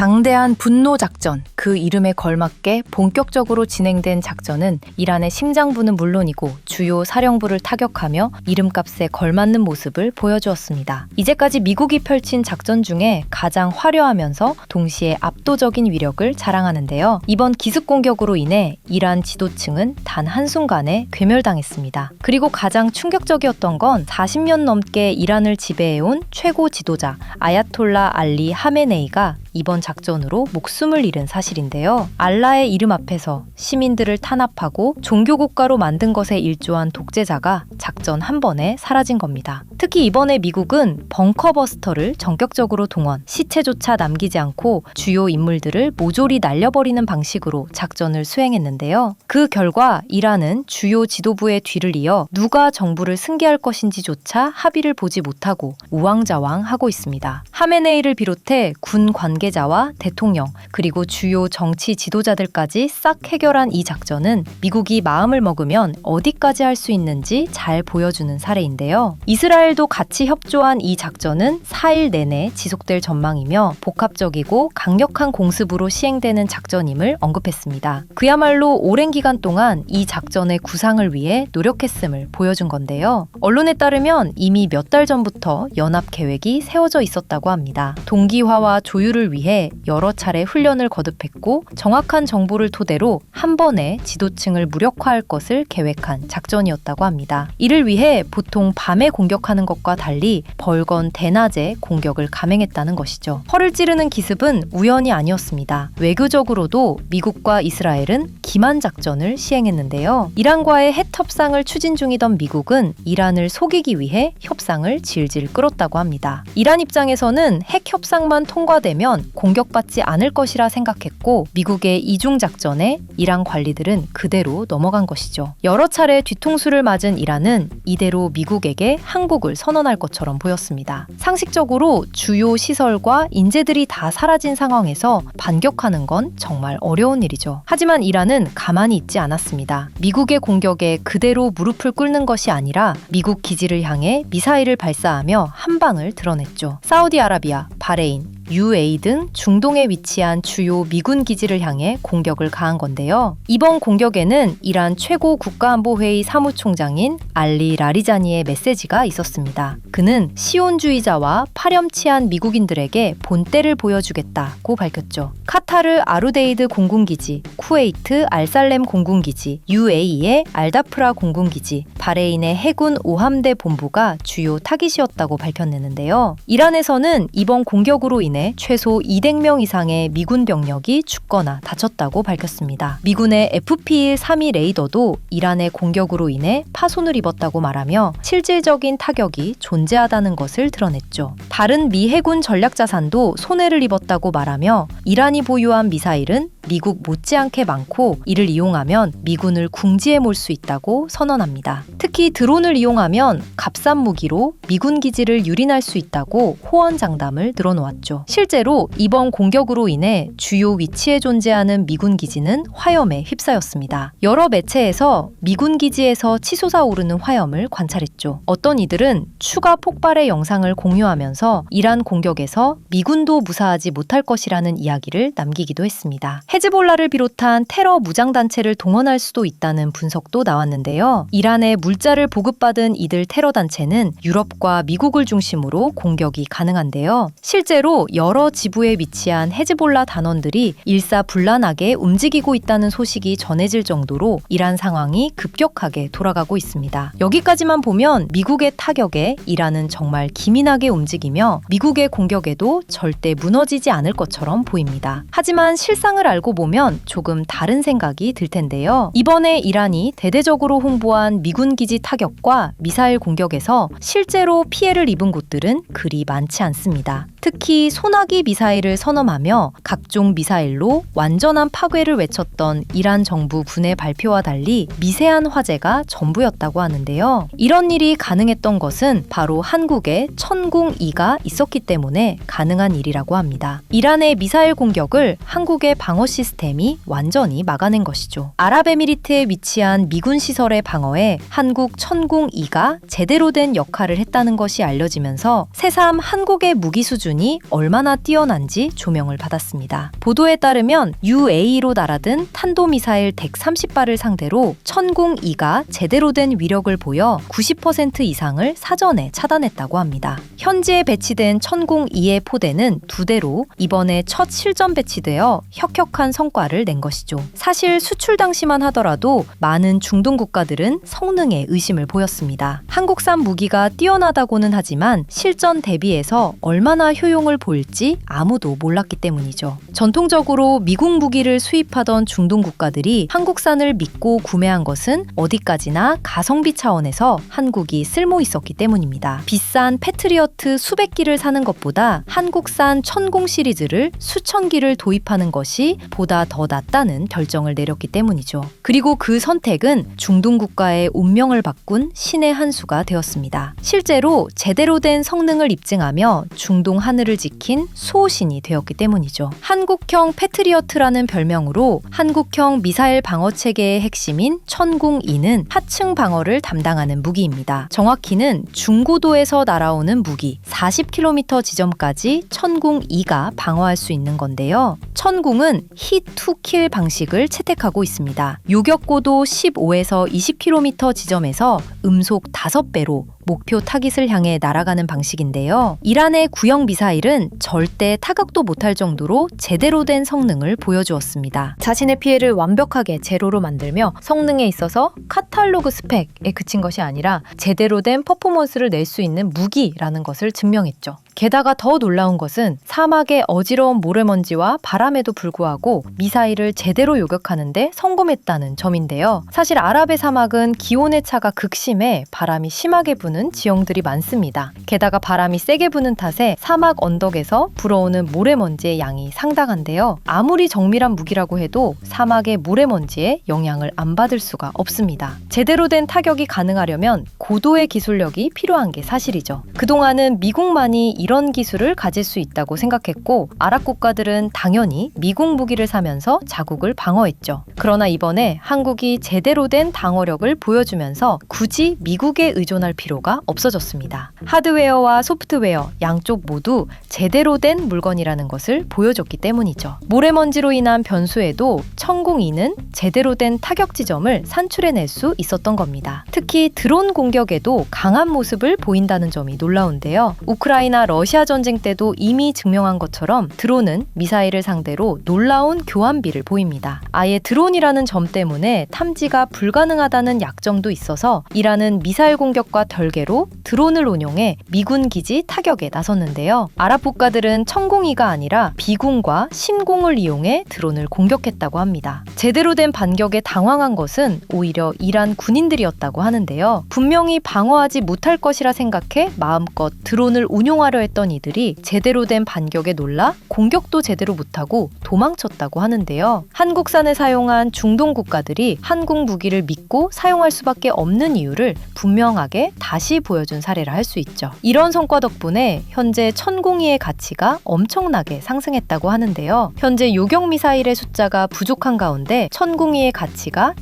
방대한 분노 작전, 그 이름에 걸맞게 본격적으로 진행된 작전은 이란의 심장부는 물론이고 주요 사령부를 타격하며 이름값에 걸맞는 모습을 보여주었습니다. 이제까지 미국이 펼친 작전 중에 가장 화려하면서 동시에 압도적인 위력을 자랑하는데요. 이번 기습 공격으로 인해 이란 지도층은 단 한순간에 괴멸당했습니다. 그리고 가장 충격적이었던 건 40년 넘게 이란을 지배해온 최고 지도자 아야톨라 알리 하메네이가 이번 작전으로 목숨을 잃은 사실인데요. 알라의 이름 앞에서 시민들을 탄압하고 종교국가로 만든 것에 일조한 독재자가 작전 한 번에 사라진 겁니다. 특히 이번에 미국은 벙커버스터를 전격적으로 동원, 시체조차 남기지 않고 주요 인물들을 모조리 날려버리는 방식으로 작전을 수행했는데요. 그 결과 이란은 주요 지도부의 뒤를 이어 누가 정부를 승계할 것인지조차 합의를 보지 못하고 우왕좌왕하고 있습니다. 하메네이를 비롯해 군 관계자와 대통령, 그리고 주요 정치 지도자들까지 싹 해결한 이 작전은 미국이 마음을 먹으면 어디까지 할 수 있는지 잘 보여주는 사례인데요. 이스라엘도 같이 협조한 이 작전은 4일 내내 지속될 전망이며 복합적이고 강력한 공습으로 시행되는 작전임을 언급했습니다. 그야말로 오랜 기간 동안 이 작전의 구상을 위해 노력했음을 보여준 건데요. 언론에 따르면 이미 몇 달 전부터 연합 계획이 세워져 있었다고 합니다. 동기화와 조율을 위해 여러 차례 훈련을 거듭했고 정확한 정보를 토대로 한 번에 지도층을 무력화할 것을 계획한 작전이었다고 합니다. 이를 위해 보통 밤에 공격하는 것과 달리 벌건 대낮에 공격을 감행했다는 것이죠. 허를 찌르는 기습은 우연이 아니었습니다. 외교적으로도 미국과 이스라엘은 기만 작전을 시행했는데요. 이란과의 핵 협상을 추진 중이던 미국은 이란을 속이기 위해 협상을 질질 끌었다고 합니다. 이란 입장에서는 핵 협상만 통과되면 공격받지 않을 것이라 생각했고 미국의 이중 작전에 이란 관리들은 그대로 넘어간 것이죠. 여러 차례 뒤통수를 맞은 이란은 이대로 미국에게 항복을 선언할 것처럼 보였습니다. 상식적으로 주요 시설과 인재들이 다 사라진 상황에서 반격하는 건 정말 어려운 일이죠. 하지만 이란은 가만히 있지 않았습니다. 미국의 공격에 그대로 무릎을 꿇는 것이 아니라 미국 기지를 향해 미사일을 발사하며 한 방을 드러냈죠. 사우디아라비아, 바레인, UAE 등 중동에 위치한 주요 미군 기지를 향해 공격을 가한 건데요. 이번 공격에는 이란 최고 국가안보회의 사무총장인 알리 라리자니의 메시지가 있었습니다. 그는 시온주의자와 파렴치한 미국인들에게 본때를 보여주겠다고 밝혔죠. 카타르 아루데이드 공군기지, 쿠웨이트 알살렘 공군기지, UAE의 알다프라 공군기지, 바레인의 해군 5함대 본부가 주요 타깃이었다고 밝혔는데요. 이란에서는 이번 공격으로 인해 최소 200명 이상의 미군 병력이 죽거나 다쳤다고 밝혔습니다. 미군의 FP-132 레이더도 이란의 공격으로 인해 파손을 입었다고 말하며 실질적인 타격이 존재하다는 것을 드러냈죠. 다른 미 해군 전략자산도 손해를 입었다고 말하며 이란이 보유한 미사일은 미국 못지않게 많고 이를 이용하면 미군을 궁지에 몰 수 있다고 선언합니다. 특히 드론을 이용하면 값싼 무기로 미군 기지를 유린할 수 있다고 호언장담을 늘어놓았죠. 실제로 이번 공격으로 인해 주요 위치에 존재하는 미군 기지는 화염에 휩싸였습니다. 여러 매체에서 미군 기지에서 치솟아 오르는 화염을 관찰했죠. 어떤 이들은 추가 폭발의 영상을 공유하면서 이란 공격에서 미군도 무사하지 못할 것이라는 이야기를 남기기도 했습니다. 헤즈볼라를 비롯한 테러 무장단체를 동원할 수도 있다는 분석도 나왔는데요. 이란에 물자를 보급받은 이들 테러단체는 유럽과 미국을 중심으로 공격이 가능한데요. 실제로 여러 지부에 위치한 헤즈볼라 단원들이 일사불란하게 움직이고 있다는 소식이 전해질 정도로 이란 상황이 급격하게 돌아가고 있습니다. 여기까지만 보면 미국의 타격에 이란은 정말 기민하게 움직이며 미국의 공격에도 절대 무너지지 않을 것처럼 보입니다. 하지만 실상을 알고 보면 조금 다른 생각이 들 텐데요. 이번에 이란이 대대적으로 홍보한 미군 기지 타격과 미사일 공격에서 실제로 피해를 입은 곳들은 그리 많지 않습니다. 특히 소나기 미사일을 선언하며 각종 미사일로 완전한 파괴를 외쳤던 이란 정부 군의 발표와 달리 미세한 화재가 전부였다고 하는데요. 이런 일이 가능했던 것은 바로 한국에 천궁-2가 있었기 때문에 가능한 일이라고 합니다. 이란의 미사일 공격을 한국의 방어 시스템이 완전히 막아낸 것이죠. 아랍에미리트에 위치한 미군 시설의 방어에 한국 천궁-2가 제대로 된 역할을 했다는 것이 알려지면서 새삼 한국의 무기 수준이 수준이 얼마나 뛰어난지 조명을 받았습니다. 보도에 따르면 UAE로 날아든 탄도미사일 130발을 상대로 천공2가 제대로 된 위력을 보여 90% 이상을 사전에 차단했다고 합니다. 현지에 배치된 천공2의 포대는 2대로 이번에 첫 실전 배치되어 혁혁한 성과를 낸 것이죠. 사실 수출 당시만 하더라도 많은 중동 국가들은 성능에 의심을 보였습니다. 한국산 무기가 뛰어나다고는 하지만 실전 대비해서 얼마나 효용을 보일지 아무도 몰랐기 때문이죠. 전통적으로 미국 무기를 수입하던 중동 국가들이 한국산을 믿고 구매한 것은 어디까지나 가성비 차원에서 한국이 쓸모 있었기 때문입니다. 비싼 패트리어트 수백 기를 사는 것보다 한국산 천공 시리즈를 수천 기를 도입하는 것이 보다 더 낫다는 결정을 내렸기 때문이죠. 그리고 그 선택은 중동 국가의 운명을 바꾼 신의 한 수가 되었습니다. 실제로 제대로 된 성능을 입증하며 중동 하늘을 지킨 수호신이 되었기 때문이죠. 한국형 패트리어트라는 별명으로 한국형 미사일 방어 체계의 핵심인 천공2는 하층 방어를 담당하는 무기입니다. 정확히는 중고도에서 날아오는 무기 40km 지점까지 천공2가 방어할 수 있는 건데요. 천공은 히트 투 킬 방식을 채택하고 있습니다. 요격고도 15에서 20km 지점에서 음속 5배로 목표 타깃을 향해 날아가는 방식인데요. 이란의 구형 미사일은 절대 타격도 못할 정도로 제대로 된 성능을 보여주었습니다. 자신의 피해를 완벽하게 제로로 만들며 성능에 있어서 카탈로그 스펙에 그친 것이 아니라 제대로 된 퍼포먼스를 낼 수 있는 무기라는 것을 증명했죠. 게다가 더 놀라운 것은 사막의 어지러운 모래먼지와 바람에도 불구하고 미사일을 제대로 요격하는데 성공했다는 점인데요. 사실 아랍의 사막은 기온의 차가 극심해 바람이 심하게 부는 지형들이 많습니다. 게다가 바람이 세게 부는 탓에 사막 언덕에서 불어오는 모래먼지의 양이 상당한데요. 아무리 정밀한 무기라고 해도 사막의 모래먼지에 영향을 안 받을 수가 없습니다. 제대로 된 타격이 가능하려면 고도의 기술력이 필요한 게 사실이죠. 그동안은 미국만이 이런 기술을 가질 수 있다고 생각했고 아랍 국가들은 당연히 미국 무기를 사면서 자국을 방어했죠. 그러나 이번에 한국이 제대로 된 방어력을 보여주면서 굳이 미국에 의존할 필요가 없어졌습니다. 하드웨어와 소프트웨어 양쪽 모두 제대로 된 물건이라는 것을 보여줬기 때문이죠. 모래먼지로 인한 변수에도 천공2는 제대로 된 타격 지점을 산출해낼 수 있었던 겁니다. 특히 드론 공격에도 강한 모습을 보인다는 점이 놀라운데요. 우크라이나 러시아 전쟁 때도 이미 증명한 것처럼 드론은 미사일을 상대로 놀라운 교환비를 보입니다. 아예 드론이라는 점 때문에 탐지가 불가능하다는 약점도 있어서 이란은 미사일 공격과 별개로 드론을 운용해 미군 기지 타격에 나섰는데요. 아랍 국가들은 천공이가 아니라 비군과 신공을 이용해 드론을 공격했다고 합니다. 제대로 된 반격에 당황한 것은 오히려 이란 군인들이었다고 하는데요. 분명히 방어하지 못할 것이라 생각해 마음껏 드론을 운용하려 했던 이들이 제대로 된 반격에 놀라 공격도 제대로 못하고 도망쳤다고 하는데요. 한국산을 사용한 중동 국가들이 한국 무기를 믿고 사용할 수밖에 없는 이유를 분명하게 다시 보여준 사례라 할 수 있죠. 이런 성과 덕분에 현재 천공이의 가치가 엄청나게 상승했다고 하는데요. 현재 요격 미사일의 숫자가 부족한 가운데 천공이의 가치가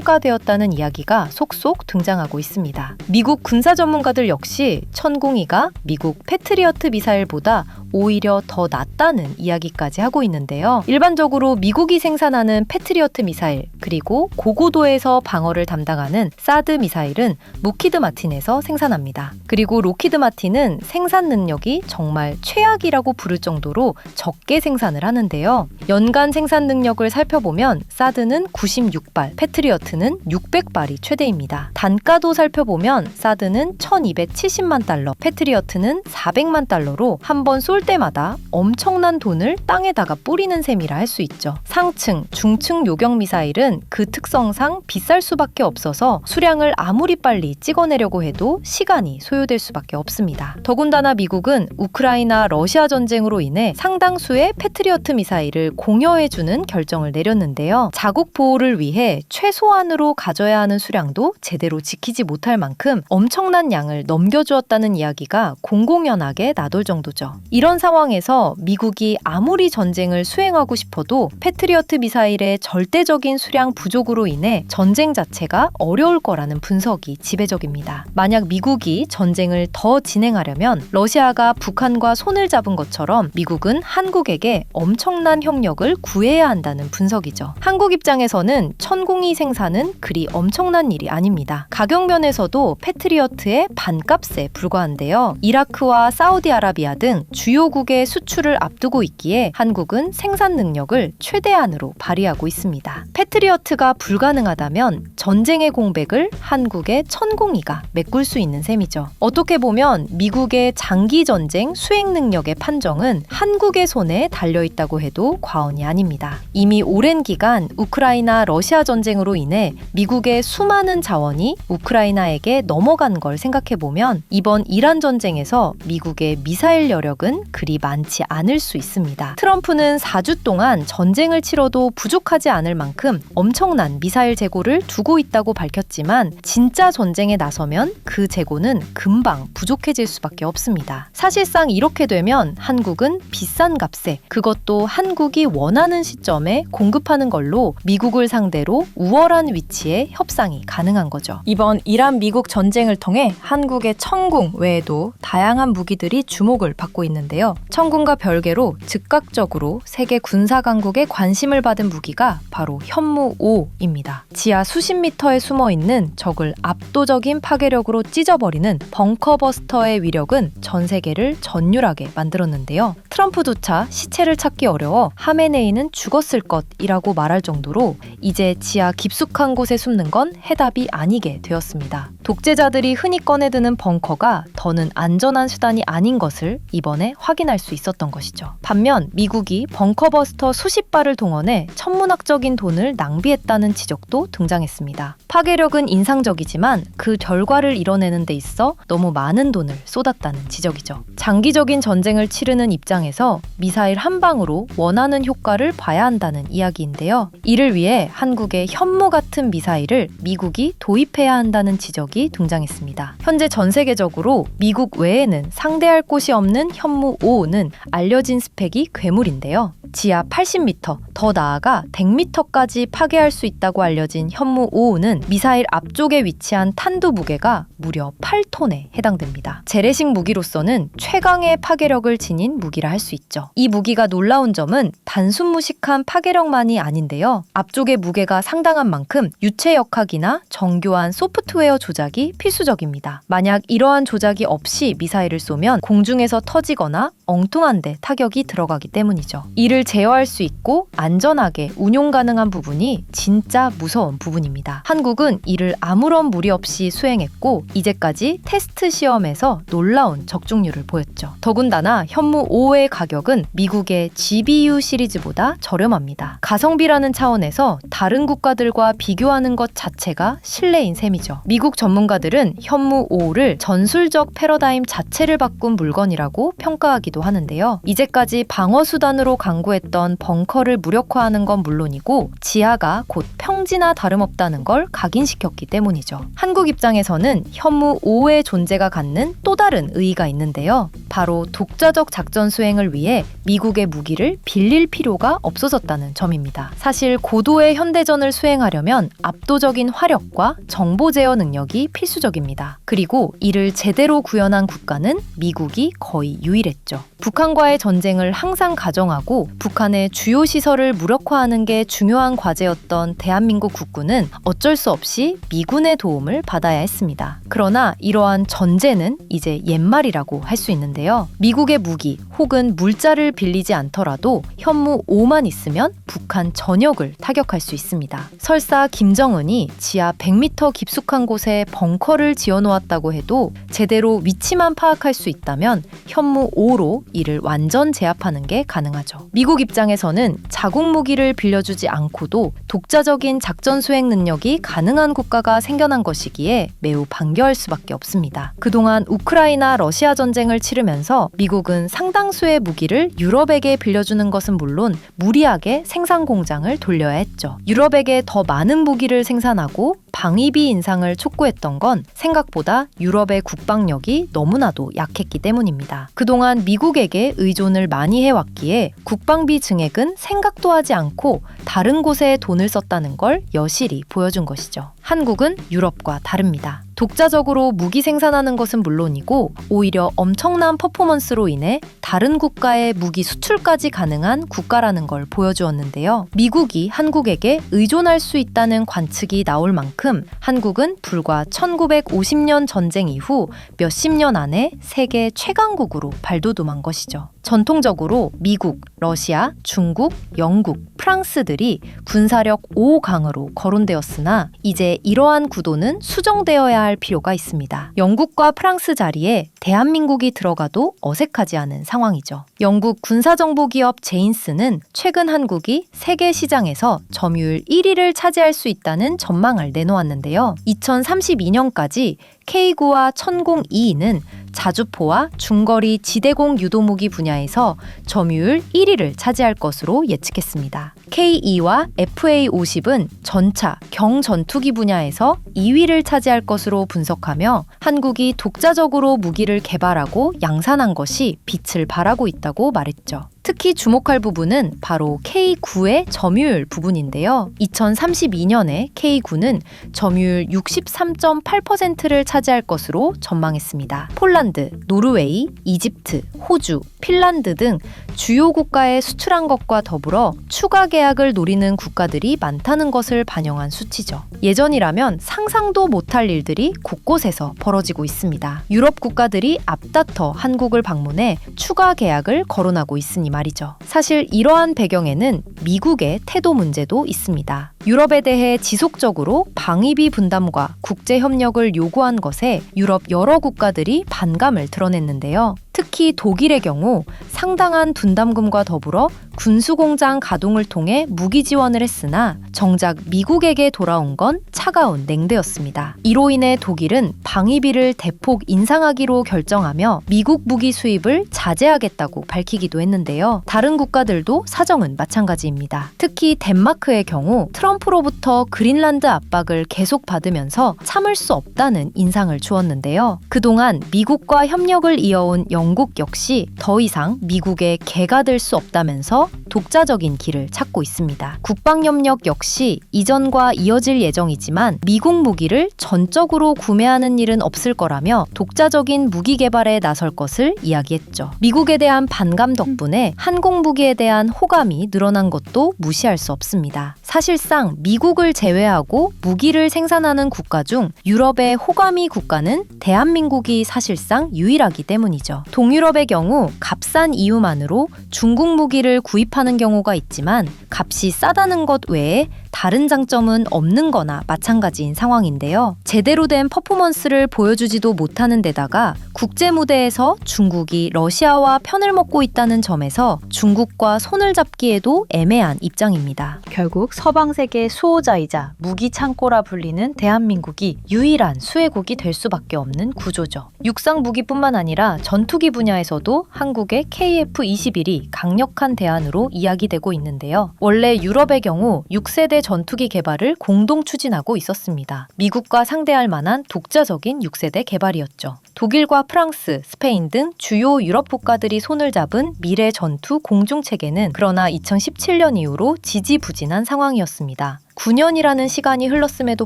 재평가되었다는 이야기가 속속 등장하고 있습니다. 미국 군사 전문가들 역시 천공이가 미국 패트리어트 미사일보다 오히려 더 낫다는 이야기까지 하고 있는데요. 일반적으로 미국이 생산하는 패트리어트 미사일 그리고 고고도에서 방어를 담당하는 사드 미사일은 로키드 마틴에서 생산합니다. 그리고 로키드 마틴은 생산 능력이 정말 최악이라고 부를 정도로 적게 생산을 하는데요. 연간 생산 능력을 살펴보면 사드는 96발, 패트리어트는 600발이 최대입니다. 단가도 살펴보면 사드는 1270만 달러, 패트리어트는 400만 달러로 한 번 쏠 때마다 엄청난 돈을 땅에다가 뿌리는 셈이라 할 수 있죠. 상층, 중층 요격 미사일은 그 특성상 비쌀 수밖에 없어서 수량을 아무리 빨리 찍어내려고 해도 시간이 소요될 수밖에 없습니다. 더군다나 미국은 우크라이나 러시아 전쟁으로 인해 상당수의 패트리어트 미사일을 공여해주는 결정을 내렸는데요. 자국 보호를 위해 최소한으로 가져야 하는 수량도 제대로 지키지 못할 만큼 엄청난 양을 넘겨주었다는 이야기가 공공연하게 나돌 정도죠. 이런 이런 상황에서 미국이 아무리 전쟁을 수행하고 싶어도 패트리어트 미사일의 절대적인 수량 부족으로 인해 전쟁 자체가 어려울 거라는 분석이 지배적입니다. 만약 미국이 전쟁을 더 진행하려면 러시아가 북한과 손을 잡은 것처럼 미국은 한국에게 엄청난 협력을 구해야 한다는 분석이죠. 한국 입장에서는 천공이 생산은 그리 엄청난 일이 아닙니다. 가격면에서도 패트리어트의 반값에 불과한데요. 이라크와 사우디아라비아 등 주요국의 수출을 앞두고 있기에 한국은 생산 능력을 최대한으로 발휘하고 있습니다. 패트리어트가 불가능하다면 전쟁의 공백을 한국의 천공이가 메꿀 수 있는 셈이죠. 어떻게 보면 미국의 장기 전쟁 수행 능력의 판정은 한국의 손에 달려있다고 해도 과언이 아닙니다. 이미 오랜 기간 우크라이나 러시아 전쟁으로 인해 미국의 수많은 자원이 우크라이나에게 넘어간 걸 생각해보면 이번 이란 전쟁에서 미국의 미사일 여력은 그리 많지 않을 수 있습니다. 트럼프는 4주 동안 전쟁을 치러도 부족하지 않을 만큼 엄청난 미사일 재고를 두고 있다고 밝혔지만 진짜 전쟁에 나서면 그 재고는 금방 부족해질 수밖에 없습니다. 사실상 이렇게 되면 한국은 비싼 값에 그것도 한국이 원하는 시점에 공급하는 걸로 미국을 상대로 우월한 위치에 협상이 가능한 거죠. 이번 이란 미국 전쟁을 통해 한국의 천궁 외에도 다양한 무기들이 주목을 받고 있는데요. 천궁과 별개로 즉각적으로 세계 군사 강국의 관심을 받은 무기가 바로 현무5입니다. 지하 수십 미터에 숨어있는 적을 압도적인 파괴력으로 찢어버리는 벙커버스터의 위력은 전 세계를 전율하게 만들었는데요. 트럼프조차 시체를 찾기 어려워 하메네이는 죽었을 것이라고 말할 정도로 이제 지하 깊숙한 곳에 숨는 건 해답이 아니게 되었습니다. 독재자들이 흔히 꺼내드는 벙커가 더는 안전한 수단이 아닌 것을 이번에 확인할 수 있었던 것이죠. 반면 미국이 벙커버스터 수십 발을 동원해 천문학적인 돈을 낭비했다는 지적도 등장했습니다. 파괴력은 인상적이지만 그 결과를 이뤄내는 데 있어 너무 많은 돈을 쏟았다는 지적이죠. 장기적인 전쟁을 치르는 입장에서 미사일 한 방으로 원하는 효과를 봐야 한다는 이야기인데요. 이를 위해 한국의 현무 같은 미사일을 미국이 도입해야 한다는 지적이 등장했습니다. 현재 전 세계적으로 미국 외에는 상대할 곳이 없는 현무5는 알려진 스펙이 괴물인데요. 지하 80m, 더 나아가 100m까지 파괴할 수 있다고 알려진 현무5는 미사일 앞쪽에 위치한 탄두 무게가 무려 8톤에 해당됩니다. 재래식 무기로서는 최강의 파괴력을 지닌 무기라 할 수 있죠. 이 무기가 놀라운 점은 단순 무식한 파괴력만이 아닌데요. 앞쪽의 무게가 상당한 만큼 유체 역학이나 정교한 소프트웨어 조작이 필수적입니다. 만약 이러한 조작이 없이 미사일을 쏘면 공중에서 터지거나 엉뚱한 데 타격이 들어가기 때문이죠. 이를 제어할 수 있고 안전하게 운용 가능한 부분이 진짜 무서운 부분입니다. 한국은 이를 아무런 무리 없이 수행했고 이제까지 테스트 시험에서 놀라운 적중률을 보였죠. 더군다나 현무5의 가격은 미국의 GBU 시리즈보다 저렴합니다. 가성비라는 차원에서 다른 국가들과 비교하는 것 자체가 신뢰인 셈이죠. 미국 전문가들은 현무5를 전술적 패러다임 자체를 바꾼 물건이라고 평가하기도 하는데요. 이제까지 방어 수단으로 강구했던 벙커를 무력화하는 건 물론이고 지하가 곧 평지나 다름없다는 걸 각인시켰기 때문이죠. 한국 입장에서는 현무5의 존재가 갖는 또 다른 의의가 있는데요. 바로 독자적 작전 수행을 위해 미국의 무기를 빌릴 필요가 없어졌다는 점입니다. 사실 고도의 현대전을 수행하려면 압도적인 화력과 정보 제어 능력이 필수적입니다. 그리고 이를 제대로 구현한 국가는 미국이 거의 유일했죠. 북한과의 전쟁을 항상 가정하고 북한의 주요 시설을 무력화하는 게 중요한 과제였던 대한민국 국군은 어쩔 수 없이 미군의 도움을 받아야 했습니다. 그러나 이러한 전제는 이제 옛말이라고 할 수 있는데요. 미국의 무기 혹은 물자를 빌리지 않더라도 현무5만 있으면 북한 전역을 타격할 수 있습니다. 설사 김정은이 지하 100m 깊숙한 곳에 벙커를 지어놓았다고 해도 제대로 위치만 파악할 수 있다면 현무5로 이를 완전 제압하는 게 가능하죠. 미국 입장에서는 자국 무기를 빌려주지 않고도 독자적인 작전 수행 능력이 가능한 국가가 생겨난 것이기에 매우 반겨할 수밖에 없습니다. 그동안 우크라이나 러시아 전쟁을 치르면서 미국은 상당수의 무기를 유럽에게 빌려주는 것은 물론 무리하게 생산 공장을 돌려야 했죠. 유럽에게 더 많은 무기를 생산하고 방위비 인상을 촉구했던 건 생각보다 유럽의 국방력이 너무나도 약했기 때문입니다. 그동안 미국에게 의존을 많이 해왔기에 국방비 증액은 생각도 하지 않고 다른 곳에 돈을 썼다는 걸 여실히 보여준 것이죠. 한국은 유럽과 다릅니다. 독자적으로 무기 생산하는 것은 물론이고 오히려 엄청난 퍼포먼스로 인해 다른 국가의 무기 수출까지 가능한 국가라는 걸 보여주었는데요. 미국이 한국에게 의존할 수 있다는 관측이 나올 만큼 한국은 불과 1950년 전쟁 이후 몇십 년 안에 세계 최강국으로 발돋움한 것이죠. 전통적으로 미국, 러시아, 중국, 영국, 프랑스들이 군사력 5강으로 거론되었으나 이제 이러한 구도는 수정되어야 할 필요가 있습니다. 영국과 프랑스 자리에 대한민국이 들어가도 어색하지 않은 상황이죠. 영국 군사정보기업 제인스는 최근 한국이 세계 시장에서 점유율 1위를 차지할 수 있다는 전망을 내놓았는데요. 2032년까지 K9와 1002는 자주포와 중거리 지대공 유도무기 분야에서 점유율 1위를 차지할 것으로 예측했습니다. K2와 FA50은 전차, 경전투기 분야에서 2위를 차지할 것으로 분석하며 한국이 독자적으로 무기를 개발하고 양산한 것이 빛을 발하고 있다고 말했죠. 특히 주목할 부분은 바로 K9의 점유율 부분인데요. 2032년에 K9는 점유율 63.8%를 차지할 것으로 전망했습니다. 폴란드, 노르웨이, 이집트, 호주, 핀란드 등 주요 국가에 수출한 것과 더불어 추가 계약을 노리는 국가들이 많다는 것을 반영한 수치죠. 예전이라면 상상도 못할 일들이 곳곳에서 벌어지고 있습니다. 유럽 국가들이 앞다퉈 한국을 방문해 추가 계약을 거론하고 있으니 말이죠. 사실 이러한 배경에는 미국의 태도 문제도 있습니다. 유럽에 대해 지속적으로 방위비 분담과 국제 협력을 요구한 것에 유럽 여러 국가들이 반감을 드러냈는데요. 특히 독일의 경우 상당한 분담금과 더불어 군수공장 가동을 통해 무기 지원을 했으나 정작 미국에게 돌아온 건 차가운 냉대였습니다. 이로 인해 독일은 방위비를 대폭 인상하기로 결정하며 미국 무기 수입을 자제하겠다고 밝히기도 했는데요. 다른 국가들도 사정은 마찬가지입니다. 특히 덴마크의 경우 트럼프로부터 그린란드 압박을 계속 받으면서 참을 수 없다는 인상을 주었는데요. 그동안 미국과 협력을 이어온 영국 역시 더 이상 미국의 개가 될 수 없다면서 독자적인 길을 찾고 있습니다. 국방협력 역시 이전과 이어질 예정이지만 미국 무기를 전적으로 구매하는 일은 없을 거라며 독자적인 무기 개발에 나설 것을 이야기했죠. 미국에 대한 반감 덕분에 한국 무기에 대한 호감이 늘어난 것도 무시할 수 없습니다. 사실상 미국을 제외하고 무기를 생산하는 국가 중 유럽의 호감이 국가는 대한민국이 사실상 유일하기 때문이죠. 동유럽의 경우 값싼 이유만으로 중국 무기를 구입하는 경우가 있지만 값이 싸다는 것 외에 다른 장점은 없는 거나 마찬가지인 상황인데요. 제대로 된 퍼포먼스를 보여주지도 못하는 데다가 국제 무대에서 중국이 러시아와 편을 먹고 있다는 점에서 중국과 손을 잡기에도 애매한 입장입니다. 결국 서방 세계의 수호자이자 무기 창고라 불리는 대한민국이 유일한 수혜국이 될 수밖에 없는 구조죠. 육상 무기뿐만 아니라 전투기 분야에서도 한국의 KF-21이 강력한 대안으로 이야기되고 있는데요. 원래 유럽의 경우 6세대 전투기 개발을 공동 추진하고 있었습니다. 미국과 상대할 만한 독자적인 6세대 개발이었죠. 독일과 프랑스, 스페인 등 주요 유럽 국가들이 손을 잡은 미래 전투 공중체계는 그러나 2017년 이후로 지지부진한 상황이었습니다. 9년이라는 시간이 흘렀음에도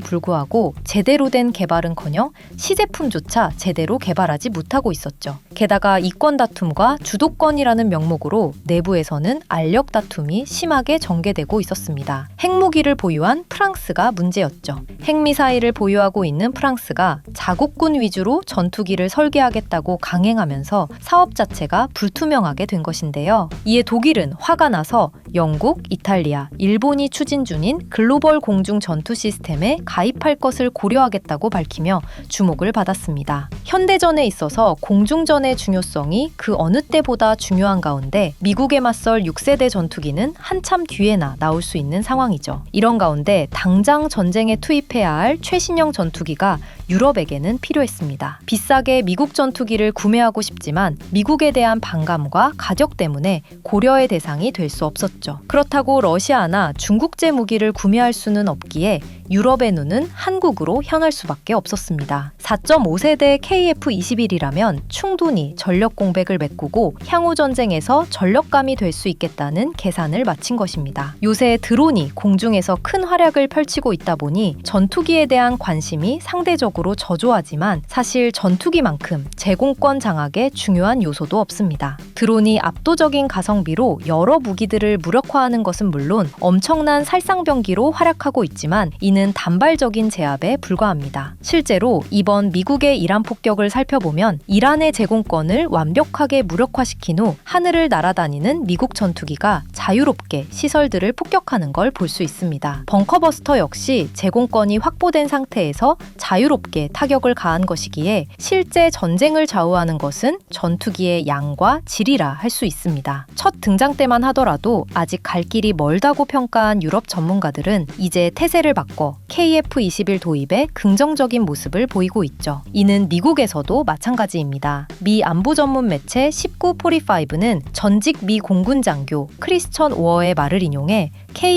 불구하고 제대로 된 개발은커녕 시제품조차 제대로 개발하지 못하고 있었죠. 게다가 이권 다툼과 주도권이라는 명목으로 내부에서는 알력 다툼이 심하게 전개되고 있었습니다. 핵무기를 보유한 프랑스가 문제였죠. 핵미사일을 보유하고 있는 프랑스가 자국군 위주로 전투기를 설계하겠다고 강행하면서 사업 자체가 불투명하게 된 것인데요. 이에 독일은 화가 나서 영국, 이탈리아, 일본이 추진 중인 글로벌 공중 전투 시스템에 가입할 것을 고려하겠다고 밝히며 주목을 받았습니다. 현대전에 있어서 공중전의 중요성이 그 어느 때보다 중요한 가운데 미국에 맞설 6세대 전투기는 한참 뒤에나 나올 수 있는 상황이죠. 이런 가운데 당장 전쟁에 투입해야 할 최신형 전투기가 유럽에게는 필요했습니다. 비싸게 미국 전투기를 구매하고 싶지만 미국에 대한 반감과 가격 때문에 고려의 대상이 될 수 없었죠. 그렇다고 러시아나 중국제 무기를 구매할 수는 없기에 유럽의 눈은 한국으로 향할 수밖에 없었습니다. 4.5세대 KF-21이라면 충분히 전력 공백을 메꾸고 향후 전쟁에서 전력감이 될 수 있겠다는 계산을 마친 것입니다. 요새 드론이 공중에서 큰 활약을 펼치고 있다 보니 전투기에 대한 관심이 상대적으로 저조하지만 사실 전투기만큼 제공권 장악에 중요한 요소도 없습니다. 드론이 압도적인 가성비로 여러 무기들을 무력화하는 것은 물론 엄청난 살상병기로 활약하고 있지만 이는 단발적인 제압에 불과합니다. 실제로 이번 미국의 이란 폭격을 살펴보면 이란의 제공권을 완벽하게 무력화시킨 후 하늘을 날아다니는 미국 전투기가 자유롭게 시설들을 폭격하는 걸 볼 수 있습니다. 벙커버스터 역시 제공권이 확보된 상태에서 자유롭게 타격을 가한 것이기에 실제 전쟁을 좌우하는 것은 전투기의 양과 질이라 할 수 있습니다. 첫 등장 때만 하더라도 아직 갈 길이 멀다고 평가한 유럽 전문가들은 이제 태세를 바꿔 KF-21 도입에 긍정적인 모습을 보이고 있죠. 이는 미국에서도 마찬가지입니다. 미 안보 전문 매체 1945는 전직 미 공군 장교 크리스천 오어의 말을 인용해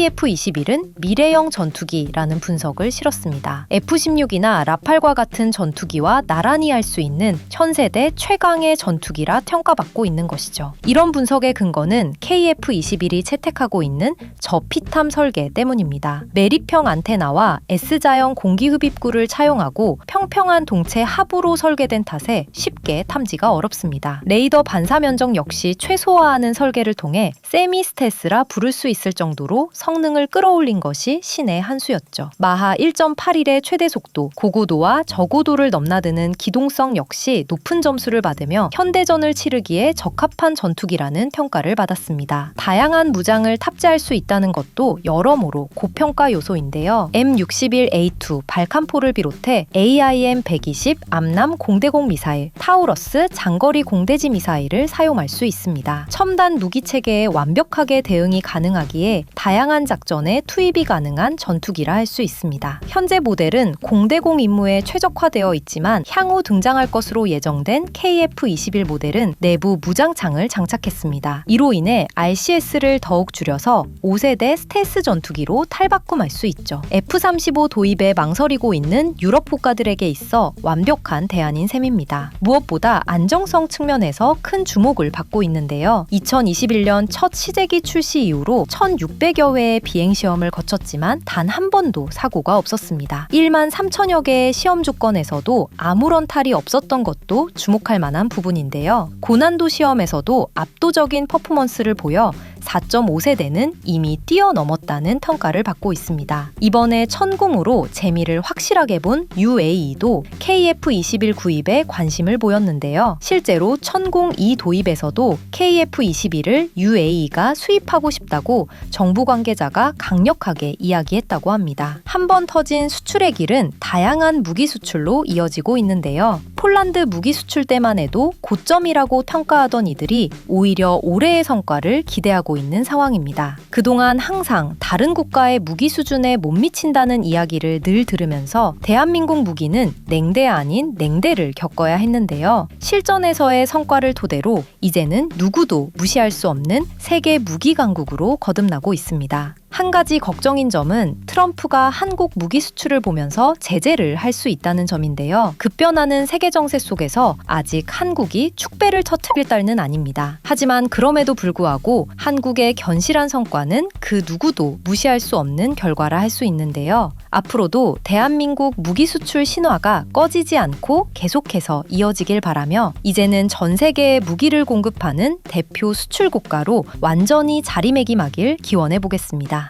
KF-21은 미래형 전투기라는 분석을 실었습니다. F-16이나 라팔과 같은 전투기와 나란히 할 수 있는 현 세대 최강의 전투기라 평가받고 있는 것이죠. 이런 분석의 근거는 KF-21이 채택하고 있는 저피탐 설계 때문입니다. 매립형 안테나와 S자형 공기흡입구를 차용하고 평평한 동체 하부로 설계된 탓에 쉽게 탐지가 어렵습니다. 레이더 반사 면적 역시 최소화하는 설계를 통해 세미 스텔스라 부를 수 있을 정도로 성능을 끌어올린 것이 신의 한 수였죠. 마하 1.81의 최대 속도, 고고도와 저고도를 넘나드는 기동성 역시 높은 점수를 받으며 현대전을 치르기에 적합한 전투기라는 평가를 받았습니다. 다양한 무장을 탑재할 수 있다는 것도 여러모로 고평가 요소인데요. M61A2 발칸포를 비롯해 AIM-120 암남 공대공 미사일, 타우러스 장거리 공대지 미사일을 사용할 수 있습니다. 첨단 무기 체계에 완벽하게 대응이 가능하기에 다양한 작전에 투입이 가능한 전투기라 할 수 있습니다. 현재 모델은 공대공 임무에 최적화되어 있지만 향후 등장할 것으로 예정된 KF-21 모델은 내부 무장창을 장착했습니다. 이로 인해 RCS를 더욱 줄여서 5세대 스텔스 전투기로 탈바꿈할 수 있죠. F-35 도입에 망설이고 있는 유럽 국가들에게 있어 완벽한 대안인 셈입니다. 무엇보다 안정성 측면에서 큰 주목을 받고 있는데요. 2021년 첫 시제기 출시 이후로 1,600여 회의 비행시험을 거쳤지만 단 한 번도 사고가 없었습니다. 1만 3천여 개의 시험 조건에서도 아무런 탈이 없었던 것도 주목할 만한 부분인데요. 고난도 시험에서도 압도적인 퍼포먼스를 보여 4.5세대는 이미 뛰어넘었다는 평가를 받고 있습니다. 이번에 천궁으로 재미를 확실하게 본 UAE도 KF-21 구입에 관심을 보였는데요. 실제로 천궁 2 도입에서도 KF-21을 UAE가 수입하고 싶다고 정부 관계자가 강력하게 이야기했다고 합니다. 한 번 터진 수출의 길은 다양한 무기 수출로 이어지고 있는데요. 폴란드 무기 수출 때만 해도 고점이라고 평가하던 이들이 오히려 올해의 성과를 기대하고 있는 상황입니다. 그동안 항상 다른 국가의 무기 수준에 못 미친다는 이야기를 늘 들으면서 대한민국 무기는 냉대 아닌 냉대를 겪어야 했는데요. 실전에서의 성과를 토대로 이제는 누구도 무시할 수 없는 세계 무기 강국으로 거듭나고 있습니다. 한 가지 걱정인 점은 트럼프가 한국 무기 수출을 보면서 제재를 할 수 있다는 점인데요. 급변하는 세계 정세 속에서 아직 한국이 축배를 터뜨릴 따위는 아닙니다. 하지만 그럼에도 불구하고 한국의 견실한 성과는 그 누구도 무시할 수 없는 결과라 할 수 있는데요. 앞으로도 대한민국 무기 수출 신화가 꺼지지 않고 계속해서 이어지길 바라며 이제는 전 세계에 무기를 공급하는 대표 수출 국가로 완전히 자리매김하길 기원해 보겠습니다.